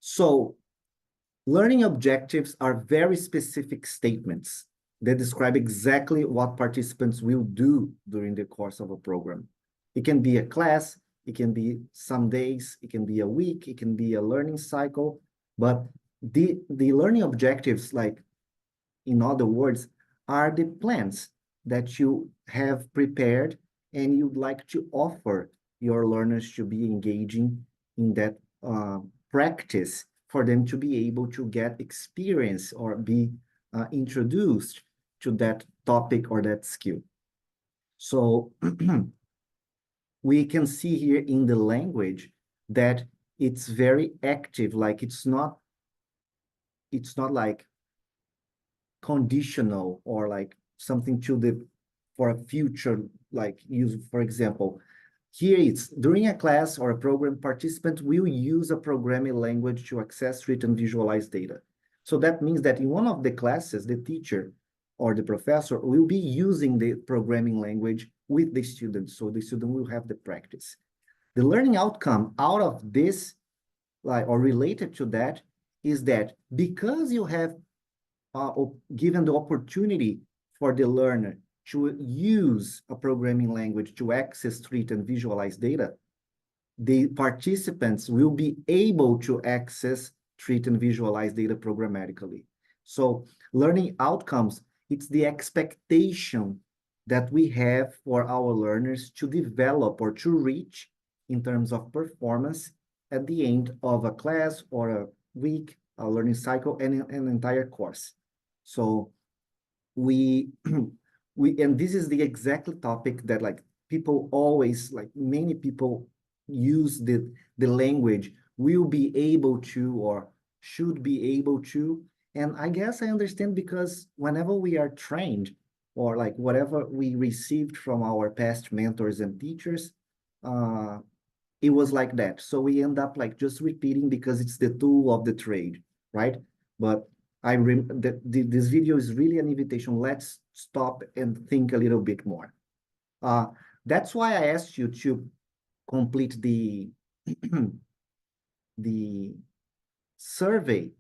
So learning objectives are very specific statements that describe exactly what participants will do during the course of a program. It can be a class, it can be some days, it can be a week, it can be a learning cycle, but the learning objectives, like in other words, are the plans that you have prepared and you'd like to offer your learners to be engaging in that practice for them to be able to get experience or be introduced to that topic or that skill. So we can see here in the language that it's very active, like it's not like conditional or like something to the for a future like use. For example, here it's during a class or a program, participant will use a programming language to access, read, and visualize data. So that means that in one of the classes, the teacher or the professor will be using the programming language with the students. So the student will have the practice. The learning outcome out of this, like, or related to that, is that because you have given the opportunity for the learner to use a programming language to access, treat, and visualize data, the participants will be able to access, treat, and visualize data programmatically. So learning outcomes, it's the expectation that we have for our learners to develop or to reach in terms of performance at the end of a class or a week, a learning cycle, and an entire course. So we and this is the exact topic that like people always, like many people use the language will be able to or should be able to. And I guess I understand, because whenever we are trained or like whatever we received from our past mentors and teachers, it was like that. So we end up like just repeating because it's the tool of the trade, right? But this video is really an invitation. Let's stop and think a little bit more. That's why I asked you to complete the the survey,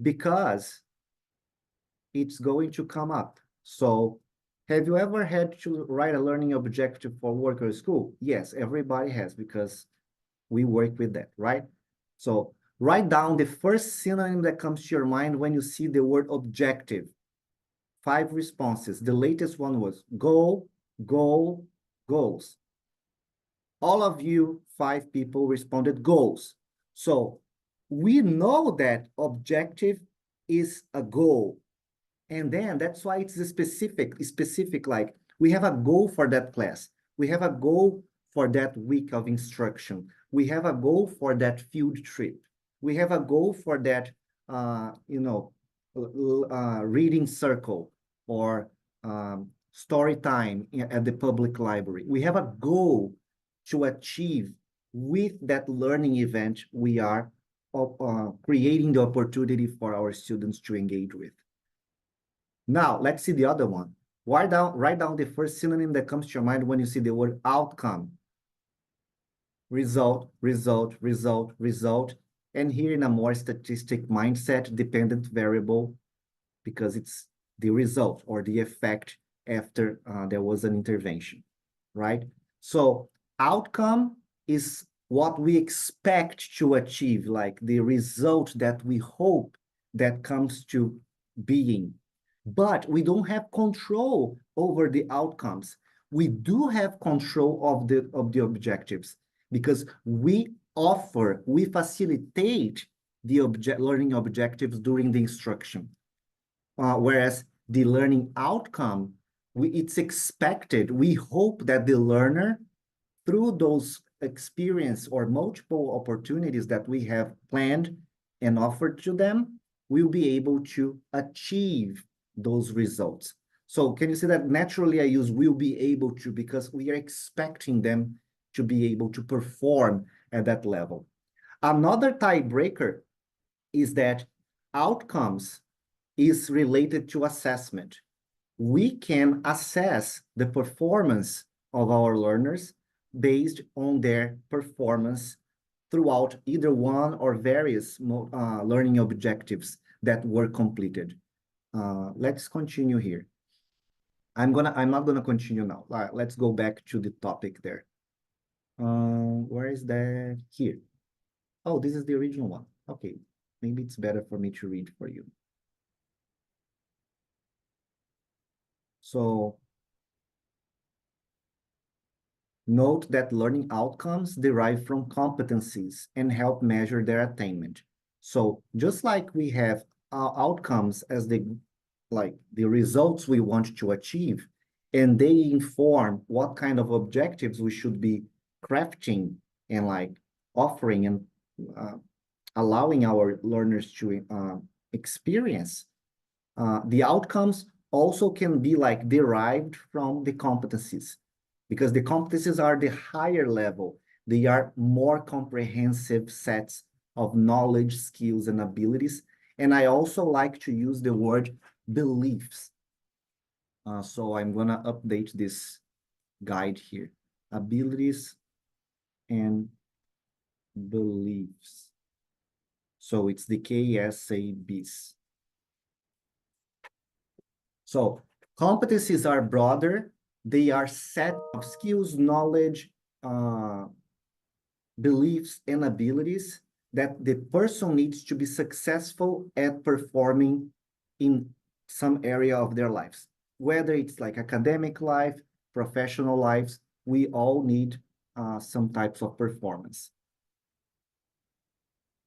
because it's going to come up. So have you ever had to write a learning objective for work or school? Yes, everybody has, because we work with that, right? So write down the first synonym that comes to your mind when you see the word objective. 5 responses. The latest one was goal, goal, goals. All of you, 5 people, responded goals. So we know that objective is a goal. And then that's why it's a specific, like we have a goal for that class. We have a goal for that week of instruction. We have a goal for that field trip. We have a goal for that, reading circle or story time at the public library. We have a goal to achieve with that learning event we are creating the opportunity for our students to engage with. Now, let's see the other one. Write down the first synonym that comes to your mind when you see the word outcome. Result, result, result, result. And here in a more statistic mindset, dependent variable, because it's the result or the effect after there was an intervention, right? So outcome is what we expect to achieve, like the result that we hope that comes to being. But we don't have control over the outcomes. We do have control of the objectives, because we facilitate the learning objectives during the instruction. Whereas the learning outcome, it's expected. We hope that the learner, through those experience or multiple opportunities that we have planned and offered to them, will be able to achieve those results. So can you see that naturally I use will be able to, because we are expecting them to be able to perform at that level. Another tiebreaker is that outcomes is related to assessment. We can assess the performance of our learners based on their performance throughout either one or various learning objectives that were completed. Let's continue here. I'm not gonna continue now. Let's go back to the topic there. Where is that? Here. Oh, this is the original one. Okay, maybe it's better for me to read for you. So note that learning outcomes derive from competencies and help measure their attainment. So just like we have outcomes as the results we want to achieve, and they inform what kind of objectives we should be crafting and offering and allowing our learners to experience. The outcomes also can be derived from the competencies, because the competencies are the higher level. They are more comprehensive sets of knowledge, skills, and abilities. And I also like to use the word beliefs. So I'm gonna update this guide here. Abilities and beliefs. So it's the KSABs. So competencies are broader. They are set of skills, knowledge, beliefs, and abilities that the person needs to be successful at performing in some area of their lives. Whether it's like academic life, professional lives, we all need some types of performance.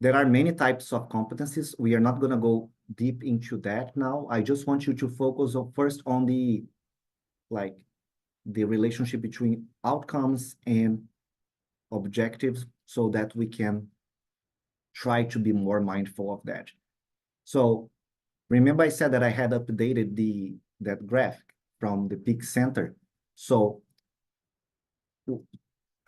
There are many types of competencies. We are not going to go deep into that now. I just want you to focus first on the relationship between outcomes and objectives, so that we can try to be more mindful of that. So remember I said that I had updated that graph from the Peak Center. So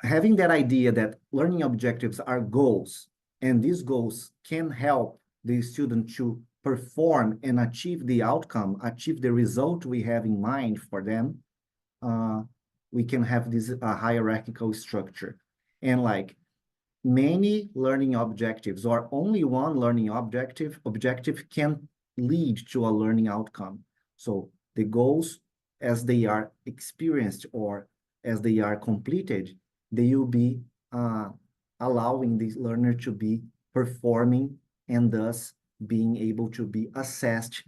having that idea that learning objectives are goals, and these goals can help the student to perform and achieve the outcome, achieve the result we have in mind for them, we can have this hierarchical structure. And many learning objectives, or only one learning objective can lead to a learning outcome. So the goals, as they are experienced or as they are completed, they will be allowing the learner to be performing and thus being able to be assessed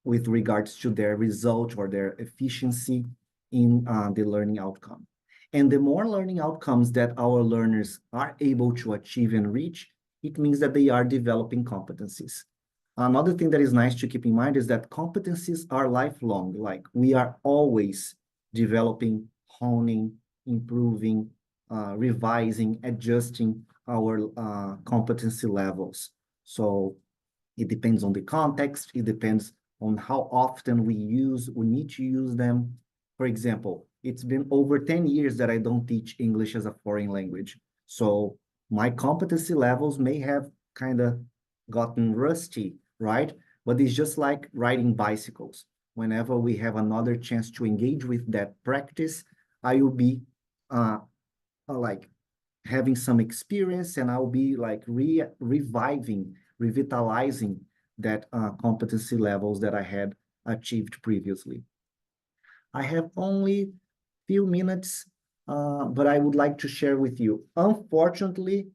with regards to their result or their efficiency in the learning outcome. And the more learning outcomes that our learners are able to achieve and reach, it means that they are developing competencies. Another thing that is nice to keep in mind is that competencies are lifelong. We are always developing, honing, improving, revising, adjusting our competency levels. So it depends on the context. It depends on how often we need to use them. For example, it's been over 10 years that I don't teach English as a foreign language. So my competency levels may have kind of gotten rusty, right? But it's just like riding bicycles. Whenever we have another chance to engage with that practice, I will be having some experience, and I'll be revitalizing that competency levels that I had achieved previously. I have only few minutes, but I would like to share with you. Unfortunately,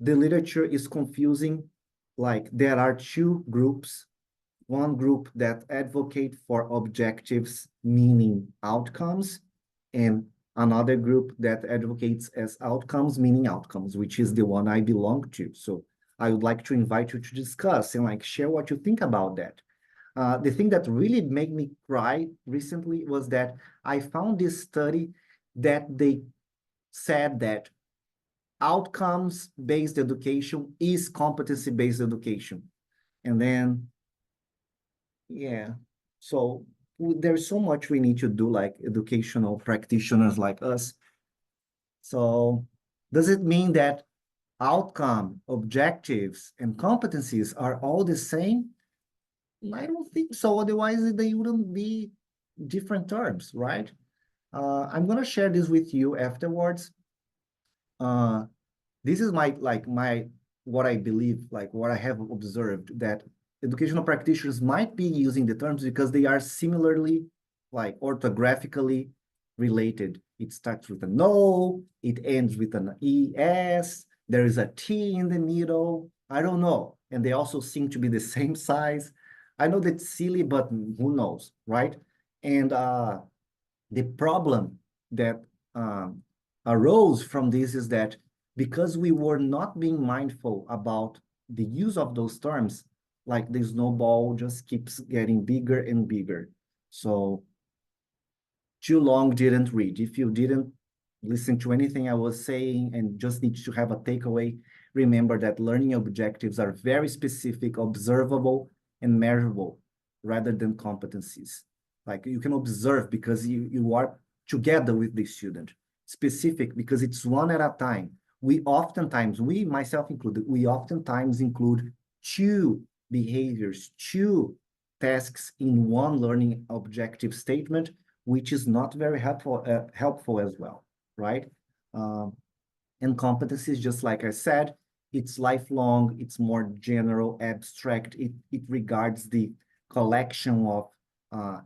the literature is confusing. There are two groups. One group that advocate for objectives, meaning outcomes, and another group that advocates as outcomes, meaning outcomes, which is the one I belong to. So I would like to invite you to discuss and share what you think about that. The thing that really made me cry recently was that I found this study that they said that outcomes-based education is competency-based education. And then, yeah, so there's so much we need to do, educational practitioners like us. So does it mean that outcome, objectives, and competencies are all the same? I don't think so. Otherwise, they wouldn't be different terms, right? I'm going to share this with you afterwards. uh, this is my what I believe, like what I have observed, that educational practitioners might be using the terms because they are similarly, like orthographically related. It starts with an O, it ends with an ES, there is a T in the middle. I don't know. And they also seem to be the same size. I know that's silly, but who knows, right? And the problem that um, arose from this is that because we were not being mindful about the use of those terms, like the snowball just keeps getting bigger and bigger. So too long didn't read. If you didn't listen to anything I was saying and just need to have a takeaway, remember that learning objectives are very specific, observable, and measurable rather than competencies. Like you can observe because you are together with the student. Specific because it's one at a time. We oftentimes, we myself included, we oftentimes include two behaviors, two tasks in one learning objective statement, which is not very helpful as well, right? Um, and competencies, just like I said, it's lifelong, it's more general, abstract. It regards the collection of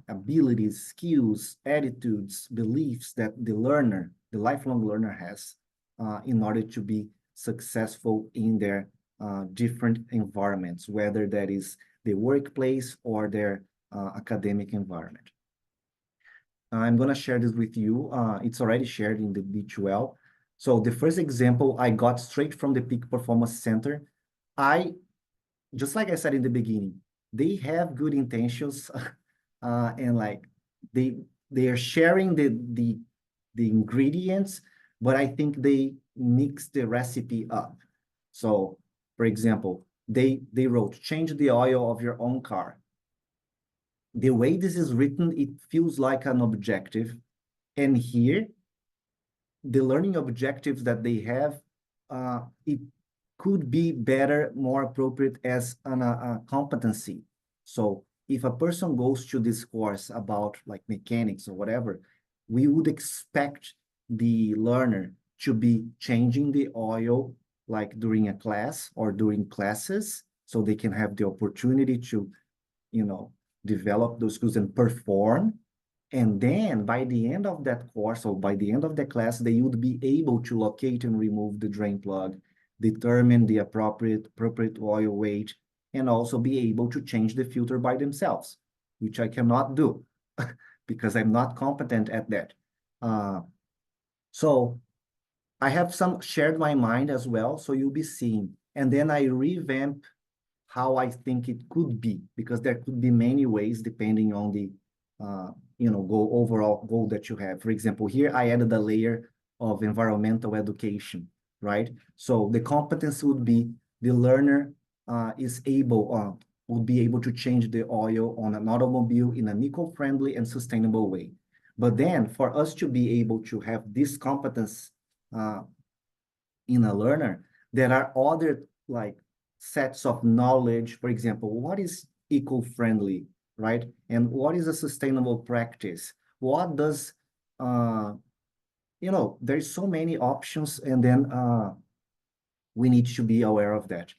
abilities, skills, attitudes, beliefs that the learner, the lifelong learner has in order to be successful in their different environments, whether that is the workplace or their academic environment. I'm going to share this with you. It's already shared in the D2L. So the first example I got straight from the Peak Performance Center. I, just like I said in the beginning, they have good intentions and like they they are sharing the ingredients, but I think they mix the recipe up. So, for example, they wrote, change the oil of your own car. The way this is written, it feels like an objective. And here, the learning objectives that they have, it could be better, more appropriate as a competency. So if a person goes to this course about like mechanics or whatever, we would expect the learner to be changing the oil like during a class or during classes, so they can have the opportunity to, you know, develop those skills and perform. And then by the end of that course or by the end of the class, they would be able to locate and remove the drain plug, determine the appropriate oil weight, and also be able to change the filter by themselves, which I cannot do because I'm not competent at that. Uh, so I have some shared my mind as well, so you'll be seeing. And then I revamp how I think it could be, because there could be many ways depending on the overall goal that you have. For example, here I added a layer of environmental education, right? So the competence would be the learner would be able to change the oil on an automobile in an eco-friendly and sustainable way. But then for us to be able to have this competence uh, in a learner, there are other like sets of knowledge. For example, what is eco-friendly, right? And what is a sustainable practice? What does, there's so many options, and then we need to be aware of that.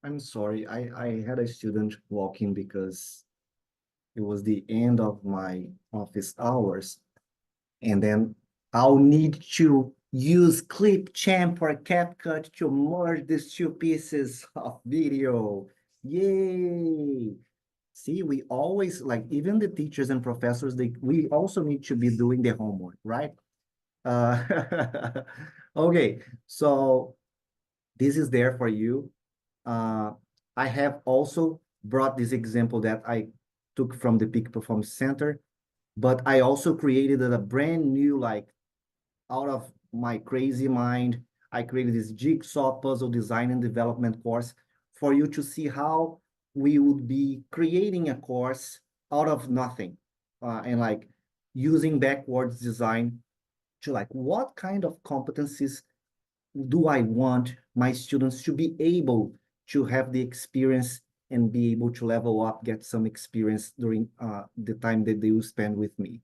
I'm sorry, I had a student walking because it was the end of my office hours. And then I'll need to use Clipchamp or CapCut to merge these two pieces of video. Yay! See, we always, like, even the teachers and professors, we also need to be doing the homework, right? Uh, okay, so this is there for you. Uh, I have also brought this example that I took from the Peak Performance Center, but I also created a brand new, like, out of my crazy mind, I created this jigsaw puzzle design and development course for you to see how we would be creating a course out of nothing, and like using backwards design to like what kind of competencies do I want my students to be able to have the experience and be able to level up, get some experience during the time that they will spend with me.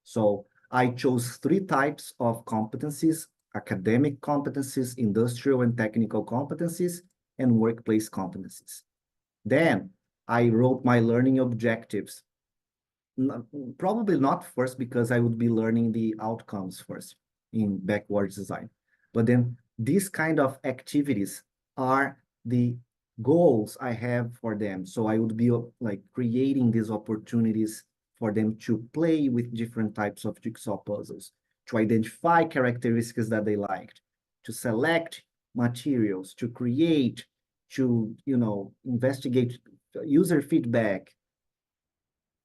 So I chose three types of competencies: academic competencies, industrial and technical competencies, and workplace competencies. Then I wrote my learning objectives. Probably not first, because I would be learning the outcomes first in backwards design. But then these kind of activities are the goals I have for them. So I would be like creating these opportunities for them to play with different types of jigsaw puzzles, to identify characteristics that they liked, to select materials, to create, to, investigate user feedback.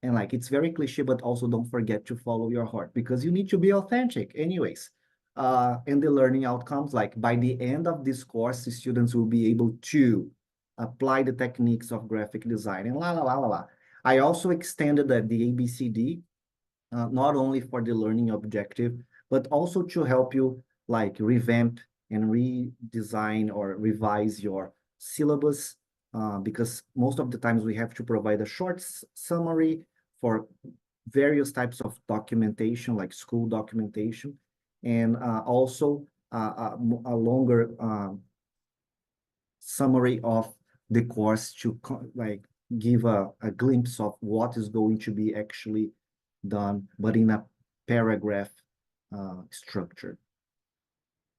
And like, it's very cliche, but also don't forget to follow your heart, because you need to be authentic anyways. And the learning outcomes, like by the end of this course, the students will be able to apply the techniques of graphic design and la, la, la, la, la. I also extended the ABCD, not only for the learning objective, but also to help you like revamp and redesign or revise your syllabus, because most of the times we have to provide a short summary for various types of documentation, like school documentation, and also a longer summary of the course to like give a glimpse of what is going to be actually done, but in a paragraph structure.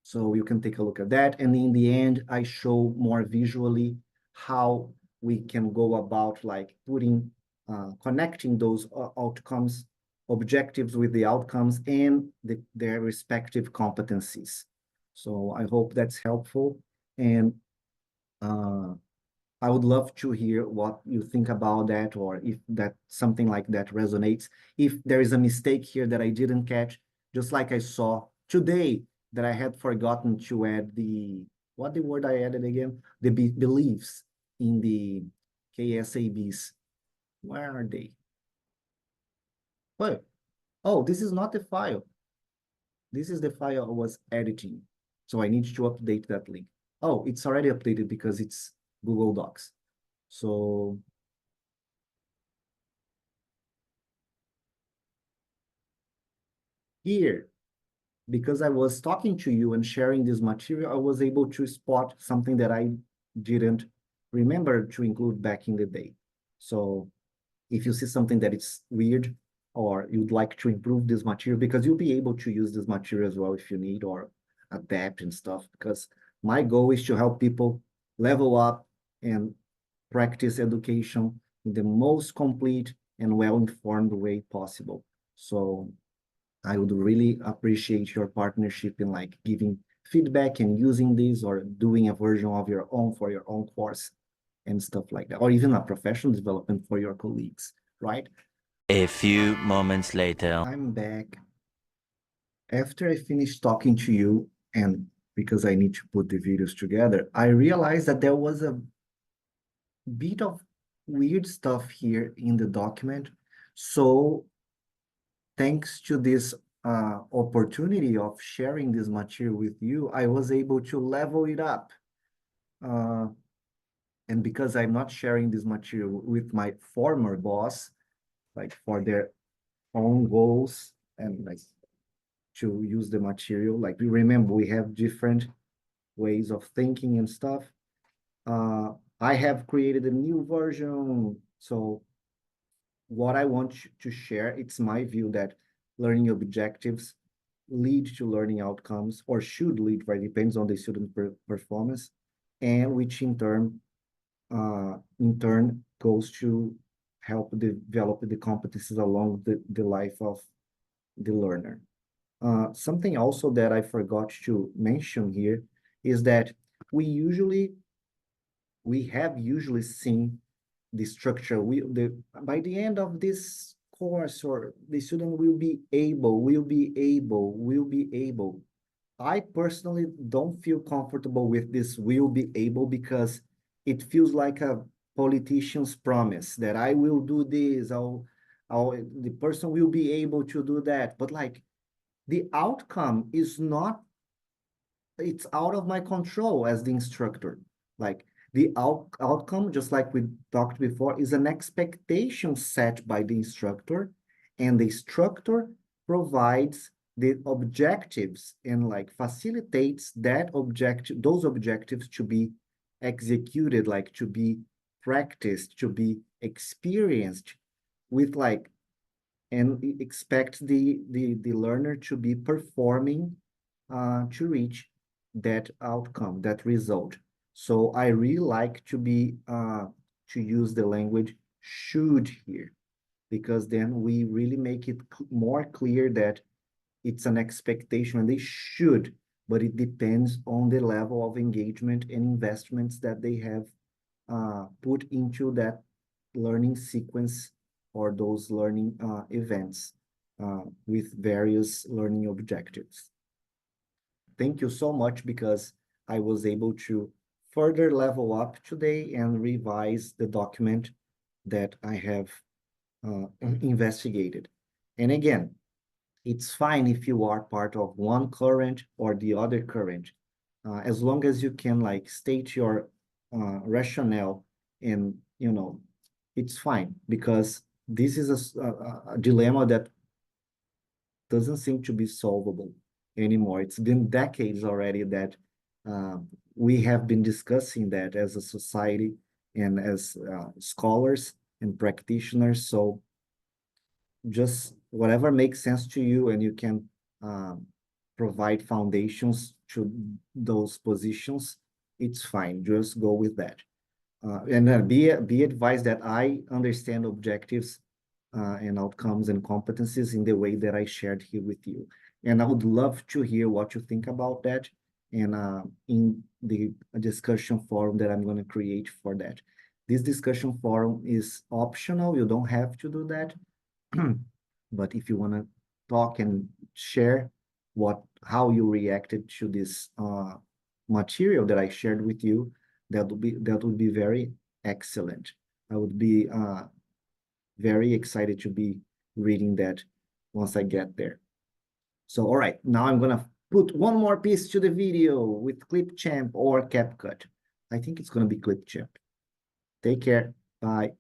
So you can take a look at that. And in the end, I show more visually how we can go about like connecting those outcomes, objectives with the outcomes and their respective competencies. So I hope that's helpful. And I would love to hear what you think about that, or if that something like that resonates. If there is a mistake here that I didn't catch, just like I saw today that I had forgotten to add what the word I added again? The beliefs in the KSABs. Where are they? Oh, this is not the file. This is the file I was editing. So I need to update that link. Oh, it's already updated because it's Google Docs. So here, because I was talking to you and sharing this material, I was able to spot something that I didn't remember to include back in the day. So if you see something that is weird, or you'd like to improve this material, because you'll be able to use this material as well if you need, or adapt and stuff, because my goal is to help people level up and practice education in the most complete and well-informed way possible. So I would really appreciate your partnership in like giving feedback and using this, or doing a version of your own for your own course and stuff like that, or even a professional development for your colleagues, right? A few moments later. I'm back. After I finished talking to you, and because I need to put the videos together, I realized that there was a bit of weird stuff here in the document. So thanks to this opportunity of sharing this material with you, I was able to level it up. And because I'm not sharing this material with my former boss, like for their own goals and like to use the material, like we remember we have different ways of thinking and stuff. I have created a new version. So what I want to share, it's my view that learning objectives lead to learning outcomes, or should lead, right? Depends on the student performance, and which in turn goes to help develop the competencies along the life of the learner. Something also that I forgot to mention here is that we have usually seen the structure. By the end of this course, or the student will be able. I personally don't feel comfortable with this will be able, because it feels like a politician's promise that I will do this, the person will be able to do that. But like, the outcome is not, it's out of my control as the instructor. Like, The outcome, just like we talked before, is an expectation set by the instructor, and the instructor provides the objectives and like facilitates those objectives to be executed, like to be practiced, to be experienced with like, and expect the learner to be performing to reach that outcome, that result. So I really like to use the language should here, because then we really make it more clear that it's an expectation and they should, but it depends on the level of engagement and investments that they have put into that learning sequence or those learning events with various learning objectives. Thank you so much, because I was able to further level up today and revise the document that I have investigated. And again, it's fine if you are part of one current or the other current, as long as you can like state your rationale, and it's fine, because this is a dilemma that doesn't seem to be solvable anymore. It's been decades already that we have been discussing that as a society and as scholars and practitioners. So just whatever makes sense to you and you can provide foundations to those positions, it's fine. Just go with that. And be advised that I understand objectives and outcomes and competencies in the way that I shared here with you. And I would love to hear what you think about that, and in the discussion forum that I'm going to create for that. This discussion forum is optional. You don't have to do that. But if you want to talk and share how you reacted to this material that I shared with you, that would be very excellent. I would be very excited to be reading that once I get there. So, all right, now I'm gonna put one more piece to the video with Clipchamp or CapCut. I think it's gonna be Clipchamp. Take care. Bye.